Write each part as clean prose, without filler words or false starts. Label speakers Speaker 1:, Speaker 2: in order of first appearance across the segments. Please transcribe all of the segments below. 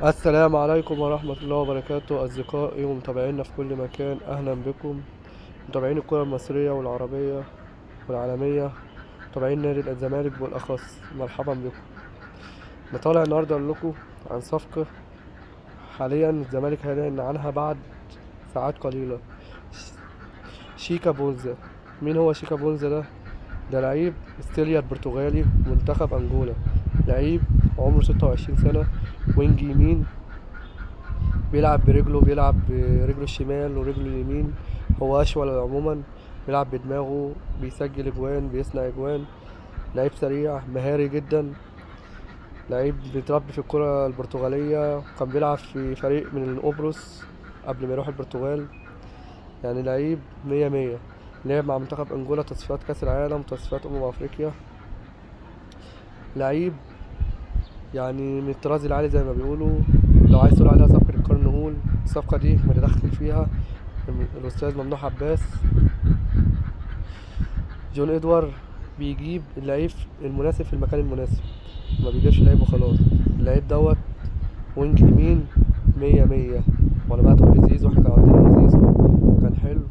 Speaker 1: السلام عليكم ورحمة الله وبركاته، أصدقائي ومتابعينا في كل مكان. أهلا بكم متابعين الكرة المصرية والعربية والعالمية، متابعين نادي الزمالك بالأخص. مرحبا بكم. نطالع النهاردة أقول لكم عن صفقة حاليا الزمالك هيعلن عنها بعد ساعات قليلة. شيكا بونزا. مين هو شيكا بونزا ده؟ ده لعيب استيليا البرتغالي، منتخب أنجولا. لعيب عمره 26 سنة، وينج يمين، بيلعب برجله الشمال ورجله اليمين. هو أشول عموما، بيلعب بدماغه، بيسجل اجوان، بيصنع اجوان. لعيب سريع مهاري جدا. لعيب بيتربي في الكرة البرتغالية، كان بيلعب في فريق من قبرص قبل ما يروح البرتغال. يعني لعيب مية مية. لعب مع منتخب أنجولا تصفيات كأس العالم، تصفيات أفريقيا. لعيب يعني من الطراز العالي زي ما بيقولوا. لو عايز تقول عليها صفقة القرن نقول الصفقة دي متدخل فيها الأستاذ ممدوح عباس. جون إدوار بيجيب اللعيب المناسب في المكان المناسب، ما بيجيبش لعيب وخلاص. اللعيب دوت وينج يمين مية مية. وأنا بقى تقول لي زيزو، احنا كان عندنا زيزو كان حلو،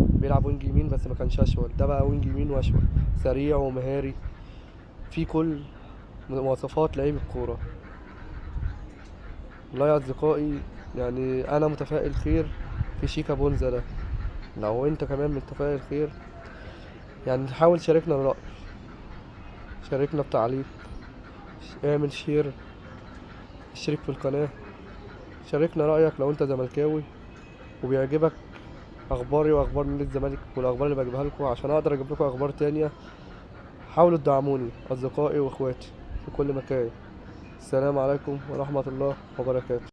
Speaker 1: بيلعب وينج يمين بس ما كانش أشول. ده بقى وينج يمين وأشول، سريع ومهاري، في كل مواصفات لعيب الكورة. والله يا أصدقائي، يعني أنا متفائل خير في شيكا بونزا ده. لو أنت كمان متفائل خير، يعني حاول تشاركنا الرأي، شاركنا بتعليق، اعمل شير، اشترك في القناة، شاركنا رأيك لو انت زملكاوي وبيعجبك اخباري واخبار نادي الزمالك والاخبار اللي بجيبها لكم عشان اقدر اجيب لكم اخبار تانية. حاولوا تدعموني اصدقائي واخواتي في كل مكان. السلام عليكم ورحمة الله وبركاته.